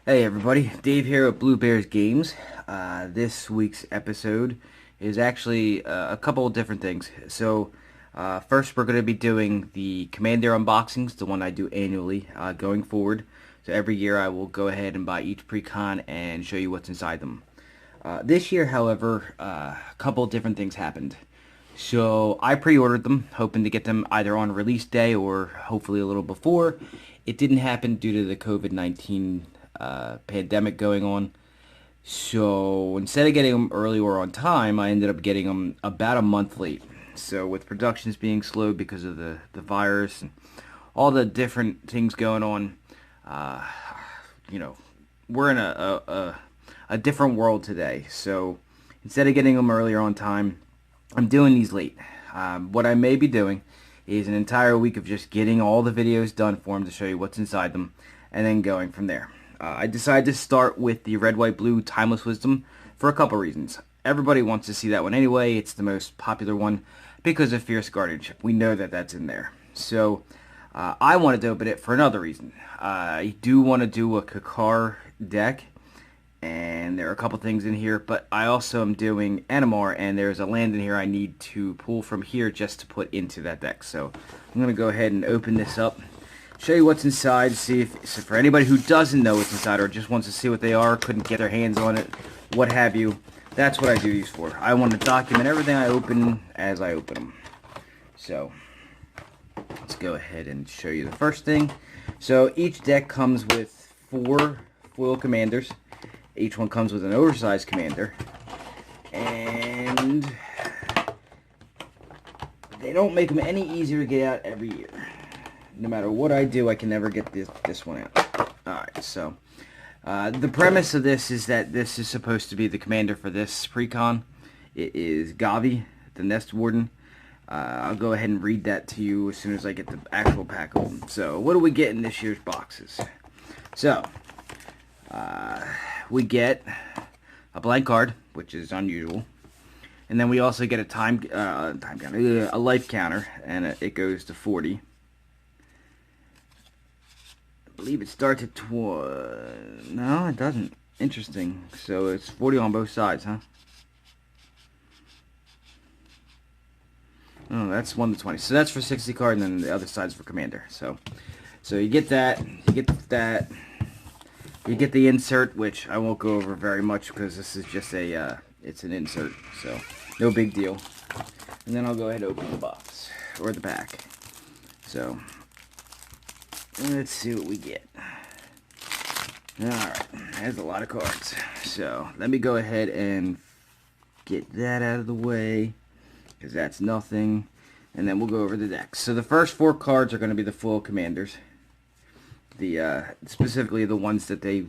Hey everybody, Dave here at Blue Bears Games. This week's episode is actually a couple of different things. First we're going to be doing the Commander unboxings, the one I do annually going forward. So every year I will go ahead and buy each precon and show you what's inside them. This year, however, a couple of different things happened. So I pre-ordered them, hoping to get them either on release day or hopefully a little before. It didn't happen due to the COVID-19 pandemic going on. So instead of getting them early or on time, I ended up getting them about a month late. So with productions being slow because of the virus and all the different things going on, uh, you know, we're in a different world today. So instead of getting them earlier on time, I'm doing these late. What I may be doing is an entire week of just getting all the videos done for them to show you what's inside them, and then going from there. I decided to start with the Red, White, Blue Timeless Wisdom for a couple reasons. Everybody wants to see that one anyway. It's the most popular one because of Fierce Guardianship. We know that that's in there. So I wanted to open it for another reason. I do want to do a Kakar deck, and there are a couple things in here, but I also am doing Animar, and there's a land in here I need to pull from here just to put into that deck. So I'm going to go ahead and open this up, show you what's inside, see if, so for anybody who doesn't know what's inside or just wants to see what they are, couldn't get their hands on it, what have you, that's what I do these for. I want to document everything I open as I open them. So let's go ahead and show you the first thing. So each deck comes with 4 foil commanders. Each one comes with an oversized commander, and they don't make them any easier to get out every year. No matter what I do, I can never get this one out. Alright, so the premise of this is that this is supposed to be the commander for this precon. It is Gavi, the Nest Warden. I'll go ahead and read that to you as soon as I get the actual pack open. So, what do we get in this year's boxes? So, we get a blank card, which is unusual, and then we also get a time counter, a life counter, and it goes to 40. I believe it starts at no, it doesn't. Interesting. So it's 40 on both sides, huh? Oh, that's 1 to 20. So that's for 60 card, and then the other side's for commander. So you get that. You get that. You get the insert, which I won't go over very much because this is just it's an insert, so no big deal. And then I'll go ahead and open the box, or the pack. So, let's see what we get. Alright, there's a lot of cards. So, let me go ahead and get that out of the way, because that's nothing. And then we'll go over the deck. So the first 4 cards are going to be the full commanders. Specifically the ones that they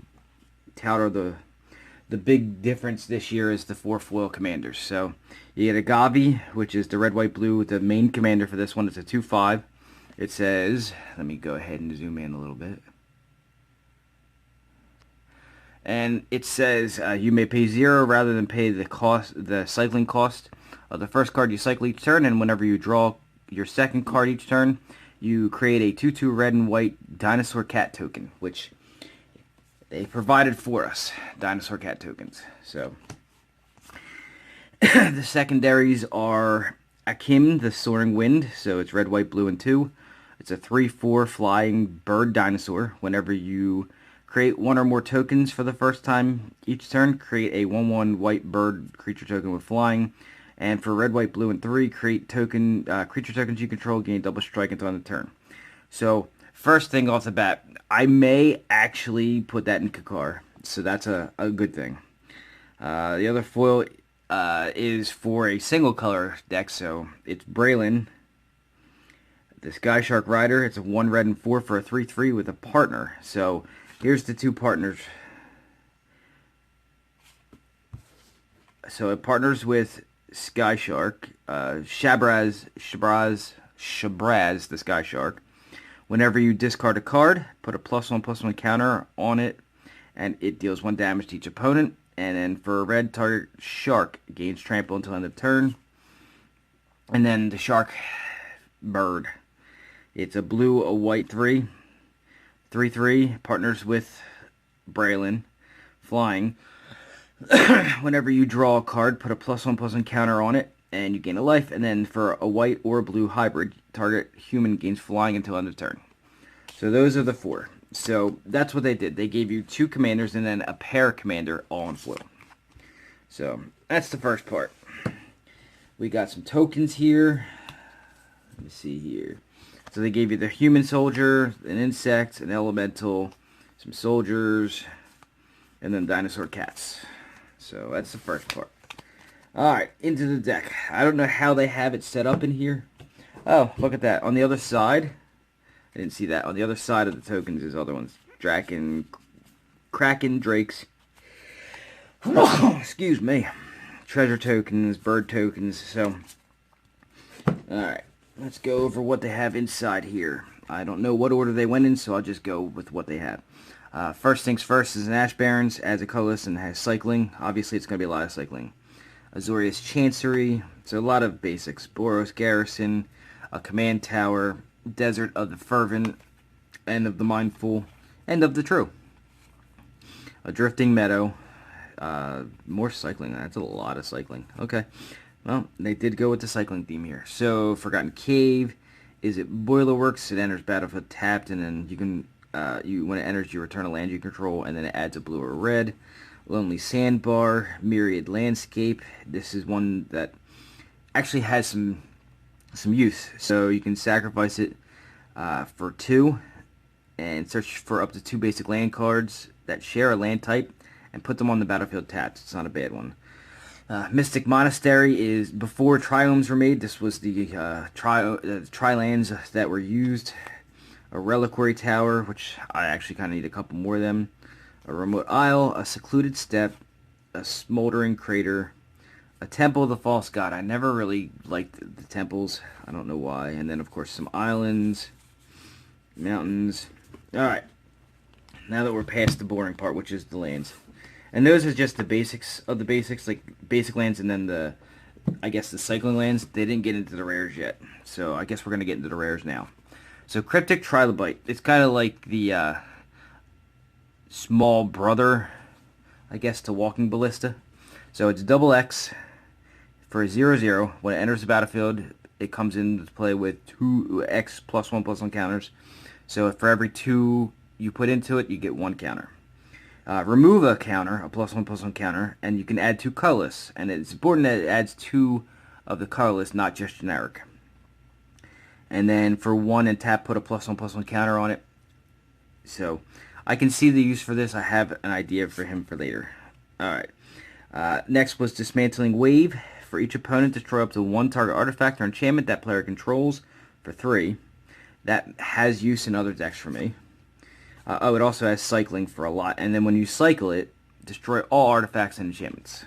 tout are the big difference this year is the 4 foil commanders. So you get a Gavi, which is the red, white, blue. The main commander for this one is a 2/5. It says, let me go ahead and zoom in a little bit. And it says you may pay 0 rather than pay the cycling cost of the first card you cycle each turn, and whenever you draw your second card each turn, you create a 2/2 red and white dinosaur cat token, which they provided for us, dinosaur cat tokens. So the secondaries are Akim, the soaring wind, so it's red, white, blue, and 2. It's a 3/4 flying bird dinosaur. Whenever you create 1 or more tokens for the first time each turn, create a 1/1 white bird creature token with flying. And for red, white, blue, and 3, create creature tokens you control, gain double strike until end of turn. So, first thing off the bat, I may actually put that in Kakar. So that's a good thing. The other foil is for a single color deck. So, it's Braylon, the Sky Shark Rider. It's a 1 red and 4 for a 3/3 with a partner. So, here's the 2 partners. So, it partners with Sky Shark, Shabraz, the Sky Shark. Whenever you discard a card, put a +1/+1 counter on it, and it deals 1 damage to each opponent. And then for a red, target shark gains trample until end of turn. And then the shark bird. It's a blue, a white 3. 3/3 partners with Braylon, flying. Whenever you draw a card, put a +1/+1 counter on it, and you gain a life. And then for a white or blue hybrid, target human gains flying until end of turn. So those are the 4. So that's what they did. They gave you 2 commanders and then a pair commander all in foil. So that's the first part. We got some tokens here. Let me see here. So they gave you the human soldier, an insect, an elemental, some soldiers, and then dinosaur cats. So that's the first part. Alright, into the deck. I don't know how they have it set up in here. Oh, look at that. On the other side, I didn't see that. On the other side of the tokens is other ones. Kraken, drakes. Excuse me. Treasure tokens, bird tokens. So, alright. Let's go over what they have inside here. I don't know what order they went in, so I'll just go with what they have. First things first is an Ash Barrens, adds a colorless and has cycling. Obviously, it's going to be a lot of cycling. Azorius Chancery, so a lot of basics. Boros Garrison, a command tower, Desert of the Fervent, End of the Mindful, End of the True. A Drifting Meadow, more cycling. That's a lot of cycling. Okay, well, they did go with the cycling theme here. So, Forgotten Cave, is it Boilerworks? It enters battlefield tapped, and then you can, when it enters, you return a land you control, and then it adds a blue or red. Lonely Sandbar, Myriad Landscape. This is one that actually has some use. So you can sacrifice it for 2 and search for up to 2 basic land cards that share a land type and put them on the battlefield tapped. It's not a bad one. Mystic Monastery is before triomes were made. This was the tri-lands that were used. A Reliquary Tower, which I actually kind of need a couple more of them. A Remote Isle, a Secluded Steppe, a Smoldering Crater, a Temple of the False God. I never really liked the temples. I don't know why. And then, of course, some islands, mountains. Alright. Now that we're past the boring part, which is the lands. And those are just the basics of the basics, like basic lands and then the, I guess, the cycling lands. They didn't get into the rares yet. So I guess we're going to get into the rares now. So Cryptic Trilobite. It's kind of like the small brother, I guess, to Walking Ballista. So it's double X for a 0/0. When it enters the battlefield, it comes into play with 2 X +1/+1 counters. So for every 2 you put into it, you get 1 counter. Remove a counter, a +1/+1 counter, and you can add 2 colorless. And it's important that it adds 2 of the colorless, not just generic. And then for 1 and tap, put a +1/+1 counter on it. So I can see the use for this. I have an idea for him for later. Alright. Next was Dismantling Wave. For each opponent, destroy up to 1 target artifact or enchantment that player controls for 3. That has use in other decks for me. It also has cycling for a lot. And then when you cycle it, destroy all artifacts and enchantments.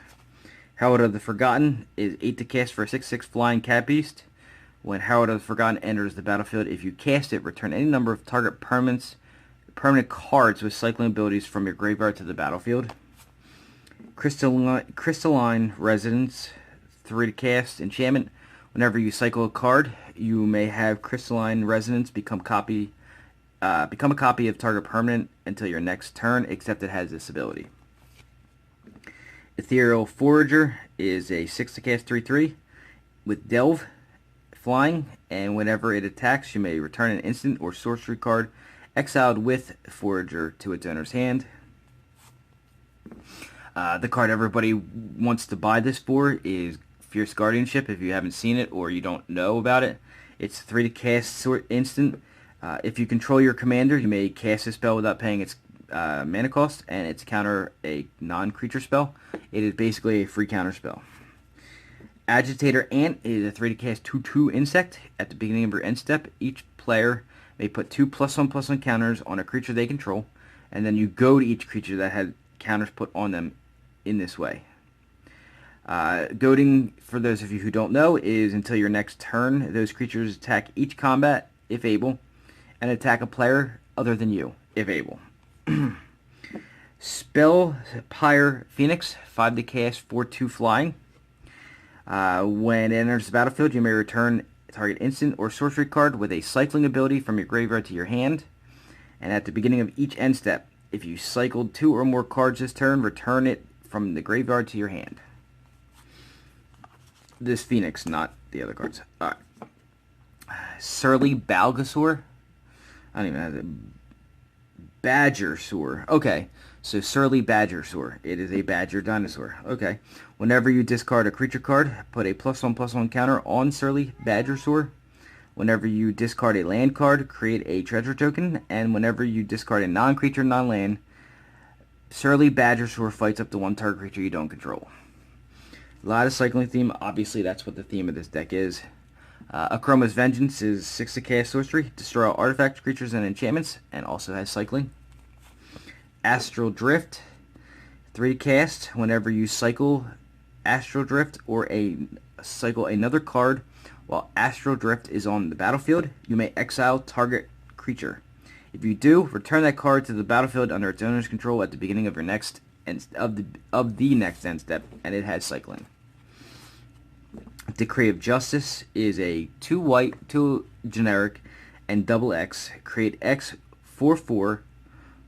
Herald of the Forgotten is 8 to cast for a 6/6 flying cat beast. When Herald of the Forgotten enters the battlefield, if you cast it, return any number of target permanent cards with cycling abilities from your graveyard to the battlefield. Crystalline Resonance, 3 to cast, enchantment. Whenever you cycle a card, you may have Crystalline Resonance become a copy of target permanent until your next turn, except it has this ability. Ethereal Forager is a 6 to cast 3/3 with Delve, flying, and whenever it attacks, you may return an instant or sorcery card exiled with Forager to its owner's hand. The card everybody wants to buy this for is Fierce Guardianship. If you haven't seen it or you don't know about it, it's 3 to cast instant. If you control your commander, you may cast a spell without paying its mana cost, and it's counter a non-creature spell. It is basically a free counter spell. Agitator Ant is a 3 to cast 2/2 insect. At the beginning of your end step, each player may put 2 +1/+1 counters on a creature they control, and then you go to each creature that had counters put on them in this way. Goading, for those of you who don't know, is until your next turn, those creatures attack each combat, if able, and attack a player other than you, if able. Spellpire Phoenix, 5 to cast, 4/2 flying. When it enters the battlefield, you may return a target instant or sorcery card with a cycling ability from your graveyard to your hand. And at the beginning of each end step, If you cycled 2 or more cards this turn, return it from the graveyard to your hand. This Phoenix, not the other cards. Alright. Surly Balgasaur. I don't even have the Badgersaur. Okay. So Surly Badgersaur. It is a badger dinosaur. Okay. Whenever you discard a creature card, put a +1/+1 counter on Surly Badgersaur. Whenever you discard a land card, create a treasure token. And whenever you discard a non-creature, non-land, Surly Badgersaur fights up to 1 target creature you don't control. A lot of cycling theme. Obviously, that's what the theme of this deck is. Akroma's Vengeance is 6 to cast sorcery, destroy all artifacts, creatures, and enchantments, and also has cycling. Astral Drift, 3 to cast. Whenever you cycle Astral Drift or cycle another card while Astral Drift is on the battlefield, you may exile target creature. If you do, return that card to the battlefield under its owner's control at the beginning of your next of the next end step, and it has cycling. Decree of Justice is a 2 white, 2 generic, and double X. Create X 4/4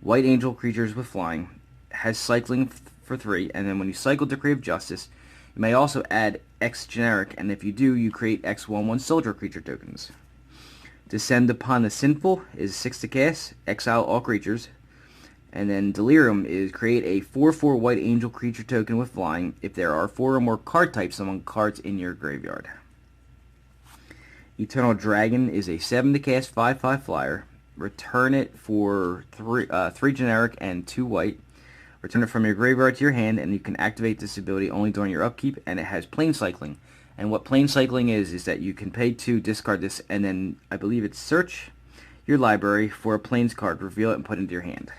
white angel creatures with flying. Has cycling for 3, and then when you cycle Decree of Justice, you may also add X generic, and if you do, you create X 1/1 soldier creature tokens. Descend Upon the Sinful is 6 to cast, exile all creatures. And then Delirium is create a 4/4 white angel creature token with flying if there are 4 or more card types among cards in your graveyard. Eternal Dragon is a 7 to cast 5/5 flyer. Return it for 3 generic and 2 white. Return it from your graveyard to your hand, and you can activate this ability only during your upkeep, and it has plane cycling. And what plane cycling is that you can pay to discard this, and then I believe it's search your library for a planes card, reveal it, and put it into your hand.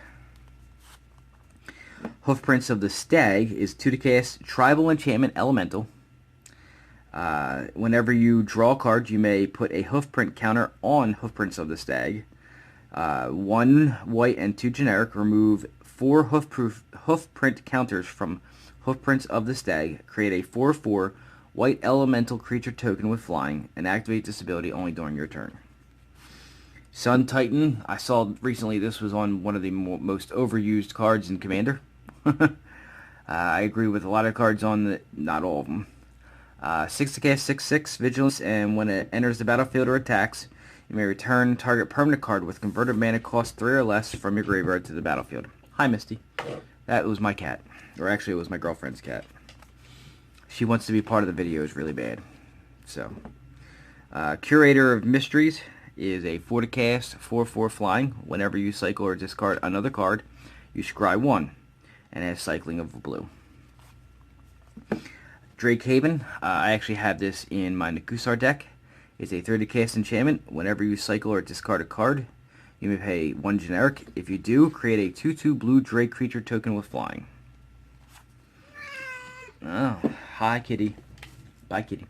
Hoofprints of the Stag is 2 to cast, tribal enchantment elemental. Whenever you draw a card, you may put a hoofprint counter on Hoofprints of the Stag. 1 white and 2 generic. Remove 4 hoofprint counters from Hoofprints of the Stag. Create a 4/4 white elemental creature token with flying, and activate this ability only during your turn. Sun Titan. I saw recently this was on one of the most overused cards in Commander. I agree with a lot of cards on not all of them. 6 to cast 6/6 Vigilance, and when it enters the battlefield or attacks, you may return target permanent card with converted mana cost 3 or less from your graveyard to the battlefield. Hi, Misty. That was my cat. Or actually, it was my girlfriend's cat. She wants to be part of the videos really bad. So, Curator of Mysteries is a 4 to cast, 4/4 flying. Whenever you cycle or discard another card, you scry 1, and it has cycling of blue. Drake Haven, I actually have this in my Nakusar deck. It's a 30 cast enchantment. Whenever you cycle or discard a card, you may pay 1 generic. If you do, create a 2/2 blue Drake creature token with flying. Oh, hi kitty. Bye kitty.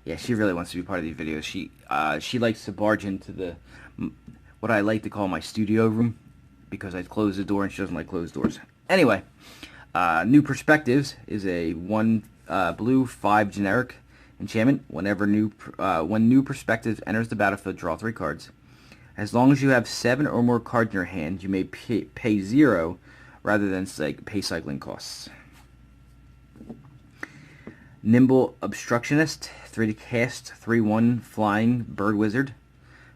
Yeah, she really wants to be part of these videos. She likes to barge into what I like to call my studio room, because I close the door and she doesn't like closed doors. Anyway, New Perspectives is a 1 blue 5 generic enchantment. When New Perspectives enters the battlefield, draw 3 cards. As long as you have 7 or more cards in your hand, you may pay 0 rather than pay cycling costs. Nimble Obstructionist, 3 to cast, 3/1 flying bird wizard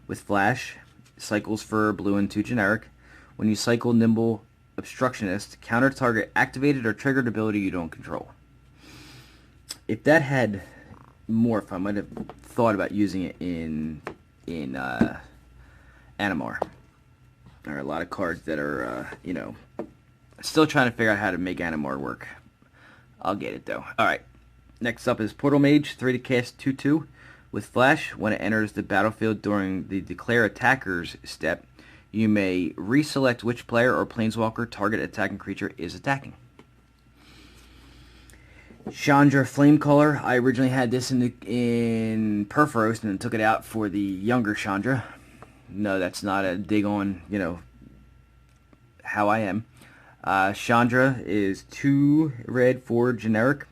with flash. Cycles for blue and 2 generic. When you cycle Nimble Obstructionist, counter target activated or triggered ability you don't control. If that had morph, I might have thought about using it in Animar. There are a lot of cards that are, still trying to figure out how to make Animar work. I'll get it though. Alright. Next up is Portal Mage, 3 to cast, 2/2 with flash. When it enters the battlefield during the declare attackers step, you may reselect which player or planeswalker target attacking creature is attacking. Chandra Flamecaller. I originally had this in Perforos and then took it out for the younger Chandra. No, that's not a dig on, how I am. Chandra is 2 red, 4 generic.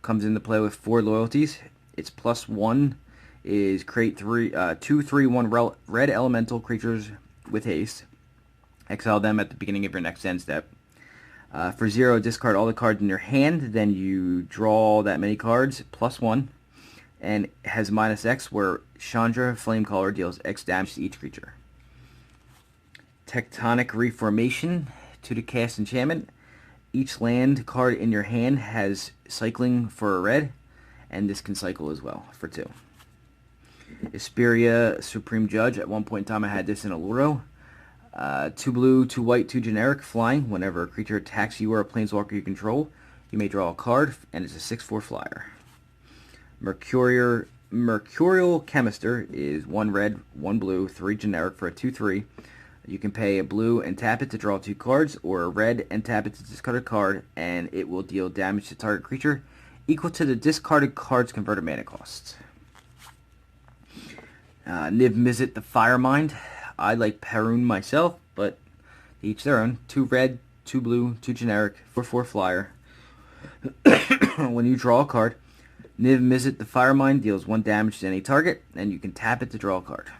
Comes into play with 4 loyalties. Its +1 is create 2/3/1 red elemental creatures with haste. Exile them at the beginning of your next end step. For 0, discard all the cards in your hand, then you draw that many cards, +1, and it has -X, where Chandra Flamecaller deals X damage to each creature. Tectonic Reformation, 2 to cast enchantment. Each land card in your hand has cycling for a red, and this can cycle as well for 2. Isperia Supreme Judge, at one point in time I had this in Alluro. 2 blue, 2 white, 2 generic, flying. Whenever a creature attacks you or a planeswalker you control, you may draw a card, and it's a 6/4 flyer. Mercurial Chemister is 1 red, 1 blue, 3 generic for a 2/3. You can pay a blue and tap it to draw 2 cards, or a red and tap it to discard a card, and it will deal damage to target creature equal to the discarded card's converted mana cost. Niv Mizzet the Firemind. I like Perun myself, but each their own. 2 red, 2 blue, 2 generic, 4/4 flyer. When you draw a card, Niv Mizzet the Firemind deals 1 damage to any target, and you can tap it to draw a card.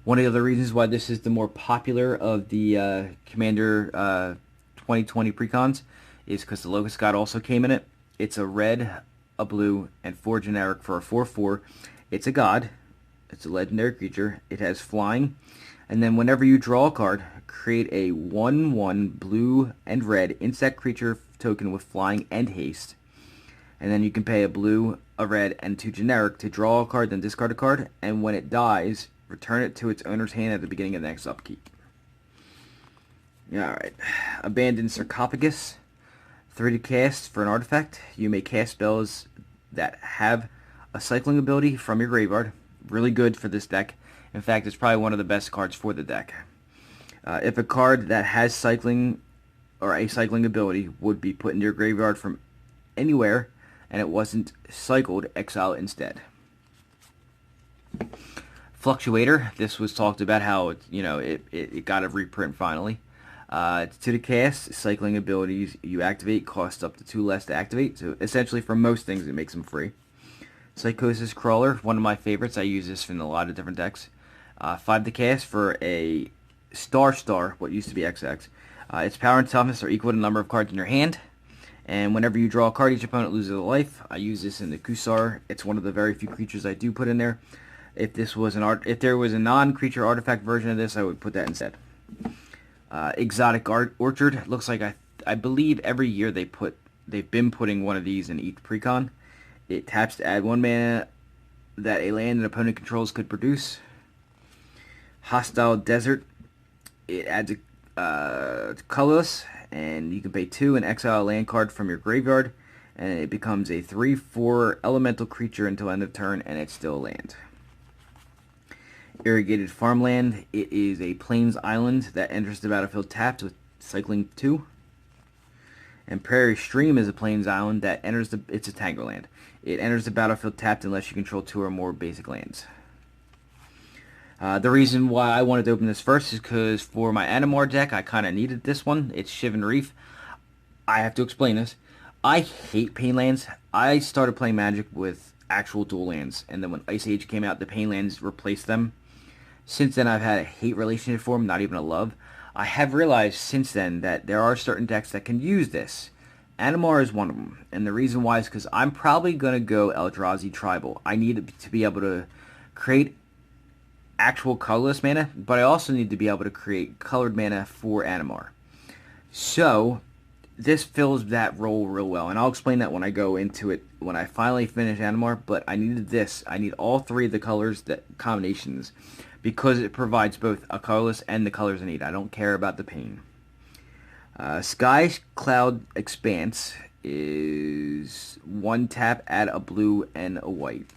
One of the other reasons why this is the more popular of the Commander 2020 precons is because the Locust God also came in it. It's a red, a blue, and 4 generic for a 4/4. It's a god. It's a legendary creature. It has flying. And then whenever you draw a card, create a 1/1 blue and red insect creature token with flying and haste. And then you can pay a blue, a red, and 2 generic to draw a card, then discard a card. And when it dies, return it to its owner's hand at the beginning of the next upkeep. Alright. Abandoned Sarcophagus. 3 to cast for an artifact. You may cast spells that have a cycling ability from your graveyard. Really good for this deck. In fact, it's probably one of the best cards for the deck. If a card that has cycling or a cycling ability would be put into your graveyard from anywhere and it wasn't cycled, exile it instead. Fluctuator. This was talked about how it got a reprint finally. It's 2 to cast. Cycling abilities you activate cost up to 2 less to activate. So essentially for most things it makes them free. Psychosis Crawler, one of my favorites. I use this in a lot of different decks. 5 to cast for a star, what used to be XX. Its power and toughness are equal to the number of cards in your hand. And whenever you draw a card, each opponent loses a life. I use this in the Kusar. It's one of the very few creatures I do put in there. If there was a non-creature artifact version of this, I would put that instead. Exotic Orchard. Looks like I believe every year they've been putting one of these in each precon. It taps to add 1 mana that a land an opponent controls could produce. Hostile Desert. It adds a colorless, and you can pay 2 and exile a land card from your graveyard, and it becomes a 3/4 elemental creature until end of turn, and it's still a land. Irrigated Farmland. It is a plains island that enters the battlefield tapped with cycling 2. And Prairie Stream is a plains island that enters it's a Tango land. It enters the battlefield tapped unless you control 2 or more basic lands. The reason why I wanted to open this first is because for my Animar deck, I kind of needed this one. It's Shivan Reef. I have to explain this. I hate pain lands. I started playing Magic with actual dual lands, and then when Ice Age came out, the pain lands replaced them. Since then, I've had a hate relationship for them, not even a love. I have realized since then that there are certain decks that can use this. Animar is one of them, and the reason why is because I'm probably going to go Eldrazi Tribal. I need to be able to create actual colorless mana, but I also need to be able to create colored mana for Animar. So, this fills that role real well, and I'll explain that when I go into it, when I finally finish Animar, but I needed this. I need all 3 of the colors, combinations, because it provides both a colorless and the colors I need. I don't care about the pain. Sky Cloud Expanse is 1 tap, add a blue and a white.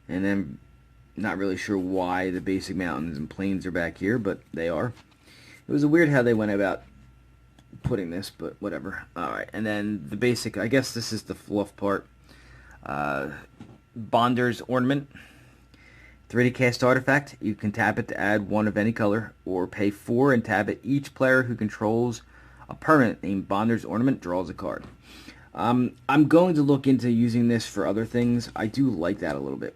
And then, not really sure why the basic mountains and plains are back here, but they are. It was weird how they went about putting this, but whatever. Alright, and then the basic, I guess this is the fluff part. Bonder's Ornament. 3 to cast artifact. You can tap it to add 1 of any color, or pay 4 and tap it. Each player who controls a permanent named Bonder's Ornament draws a card. I'm going to look into using this for other things. I do like that a little bit.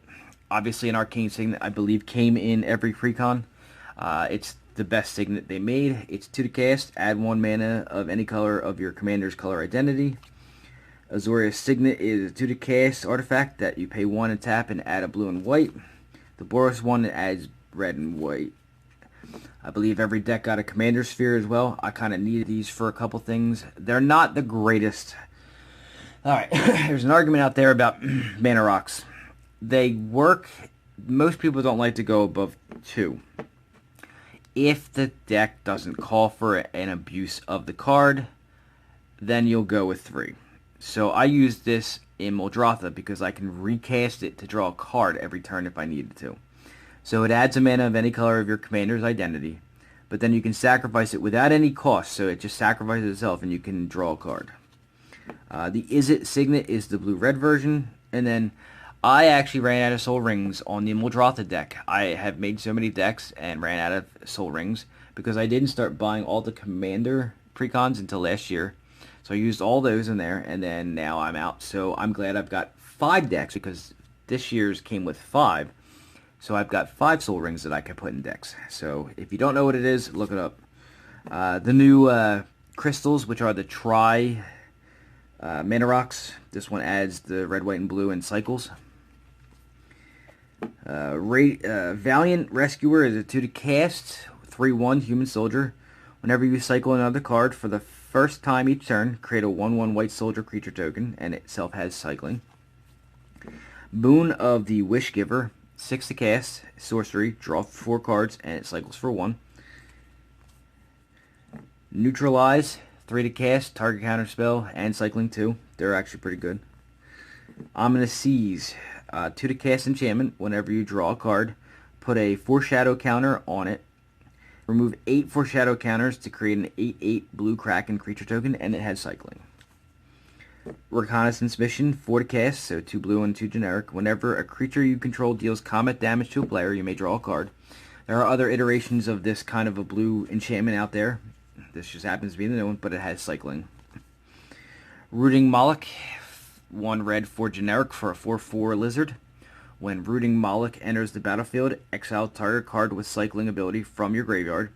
Obviously, an Arcane Signet, I believe, came in every precon. It's the best signet they made. It's 2 to cast. Add 1 mana of any color of your commander's color identity. Azorius Signet is a 2 to cast artifact that you pay 1 and tap and add a blue and white. The Boros one adds red and white. I believe every deck got a Commander Sphere as well. I kind of needed these for a couple things. They're not the greatest. Alright, there's an argument out there about mana rocks. They work. Most people don't like to go above 2. If the deck doesn't call for an abuse of the card, then you'll go with 3. So I use this in Muldrotha because I can recast it to draw a card every turn if I needed to. So it adds a mana of any color of your commander's identity, but then you can sacrifice it without any cost, so it just sacrifices itself and you can draw a card. The Izzet Signet is the blue-red version, and then I actually ran out of Soul Rings on the Muldrotha deck. I have made so many decks and ran out of Soul Rings because I didn't start buying all the commander precons until last year. So I used all those in there, and then now I'm out. So I'm glad I've got 5 decks because this year's came with 5. So I've got 5 Soul Rings that I can put in decks. So if you don't know what it is, look it up. The new crystals, which are the Tri Mana Rocks. This one adds the red, white, and blue and cycles. Valiant Rescuer is a 2 to cast, 3/1 human soldier. Whenever you cycle another card for the first time each turn, create a 1/1 white soldier creature token, and it itself has cycling. Boon of the Wish Giver, 6 to cast, sorcery, draw 4 cards, and it cycles for 1. Neutralize, 3 to cast, target counter spell, and cycling 2. They're actually pretty good. Ominous Seas, 2 to cast enchantment. Whenever you draw a card, put a foreshadow counter on it. Remove 8 foreshadow counters to create an 8/8 blue Kraken creature token, and it has cycling. Reconnaissance Mission, 4 to cast, so 2 blue and 2 generic. Whenever a creature you control deals combat damage to a player, you may draw a card. There are other iterations of this kind of a blue enchantment out there. This just happens to be the new one, but it has cycling. Rooting Moloch, 1 red, 4 generic for a 4/4 lizard. When Rooting Moloch enters the battlefield, exile target card with cycling ability from your graveyard.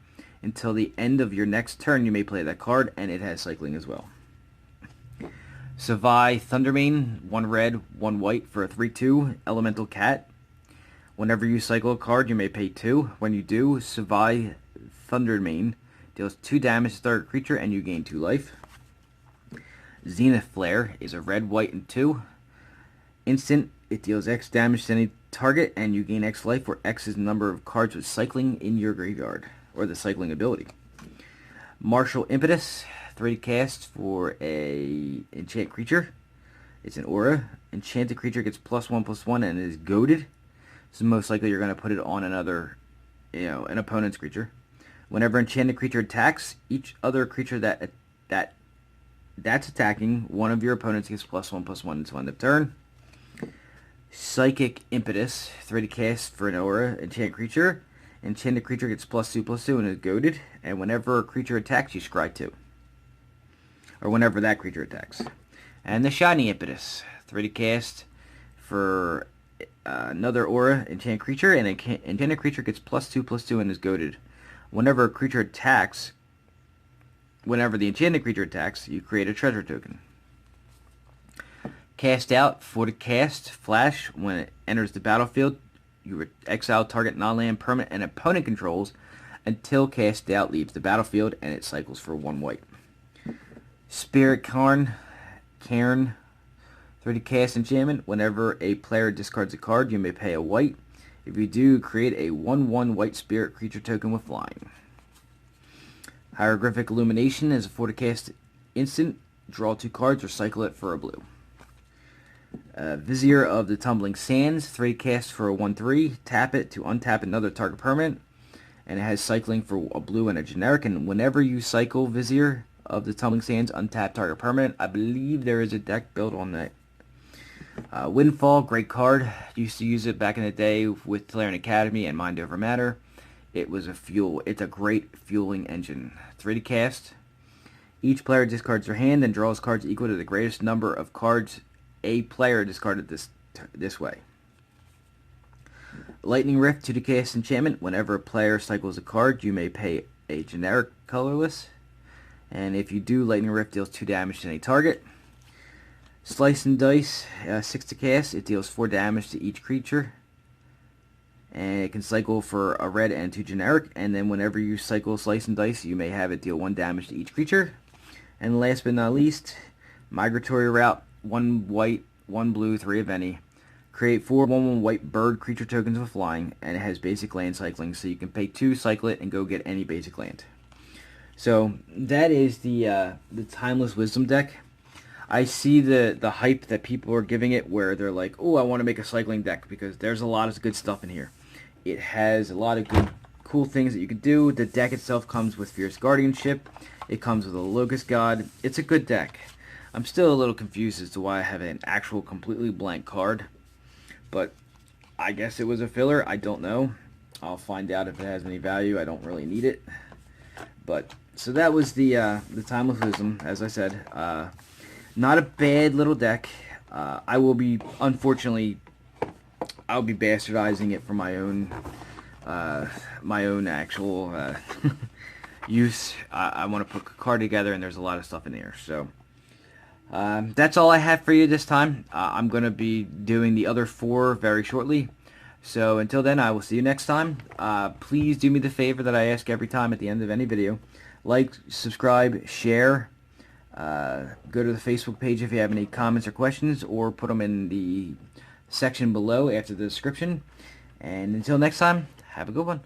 Until the end of your next turn, you may play that card, and it has cycling as well. Savai Thundermane, 1 red, 1 white for a 3/2 elemental cat. Whenever you cycle a card, you may pay 2. When you do, Savai Thundermane deals 2 damage to target creature, and you gain 2 life. Zenith Flare is a red, white, and 2. Instant, it deals X damage to any target, and you gain X life, where X is the number of cards with cycling in your graveyard, or the cycling ability. Martial Impetus, 3 to cast for a enchant creature. It's an aura. Enchanted creature gets +1/+1 and is goaded. So most likely you're going to put it on another, an opponent's creature. Whenever enchanted creature attacks, each other creature that's attacking one of your opponents gets +1/+1 until end of turn. Psychic Impetus, 3 to cast for an aura, enchant creature. Enchanted creature gets +2/+2 and is goaded. And whenever a creature attacks, you scry 2. Or whenever that creature attacks. And the Shiny Impetus, 3 to cast for another aura, enchant creature. And enchanted creature gets +2/+2 and is goaded. Whenever a creature attacks, whenever the enchanted creature attacks, you create a treasure token. Cast Out, 4 to cast, flash. When it enters the battlefield, you exile target non-land permanent and opponent controls until Cast Out leaves the battlefield, and it cycles for 1 white. Spirit Cairn, 3 to cast enchantment. Whenever a player discards a card, you may pay a white. If you do, create a 1/1 white spirit creature token with flying. Hieroglyphic Illumination is a 4 to cast instant. Draw 2 cards or cycle it for a blue. Vizier of the Tumbling Sands, 3 to cast for a 1/3. Tap it to untap another target permanent. And it has cycling for a blue and a generic. And whenever you cycle Vizier of the Tumbling Sands, untap target permanent. I believe there is a deck built on that. Windfall, great card. Used to use it back in the day with Tolarian Academy and Mind Over Matter. It's a great fueling engine. 3 to cast. Each player discards their hand and draws cards equal to the greatest number of cards a player discarded this way. Lightning Rift to the cast enchantment. Whenever a player cycles a card, you may pay a generic colorless. And if you do, Lightning Rift deals 2 damage to any target. Slice and Dice, 6 to cast. It deals 4 damage to each creature. And it can cycle for a red and 2 generic. And then whenever you cycle Slice and Dice, you may have it deal 1 damage to each creature. And last but not least, Migratory Route, 1 white, 1 blue, 3 of any. Create 4 1/1 white bird creature tokens with flying, and it has basic land cycling, so you can pay 2, cycle it, and go get any basic land. So that is the Timeless Wisdom deck. I see the hype that people are giving it, where they're like, oh, I want to make a cycling deck because there's a lot of good stuff in here. It has a lot of good, cool things that you can do. The deck itself comes with Fierce Guardianship. It comes with a Locust God. It's a good deck. I'm still a little confused as to why I have an actual completely blank card, but I guess it was a filler. I don't know. I'll find out if it has any value. I don't really need it. But so that was the Timeless Wisdom, as I said. Not a bad little deck. I will be, unfortunately, I'll be bastardizing it for my own actual use. I want to put a card together, and there's a lot of stuff in there. So that's all I have for you this time. I'm going to be doing the other 4 very shortly. So until then, I will see you next time. Please do me the favor that I ask every time at the end of any video. Like, subscribe, share. Go to the Facebook page if you have any comments or questions, or put them in the section below after the description. And until next time, have a good one.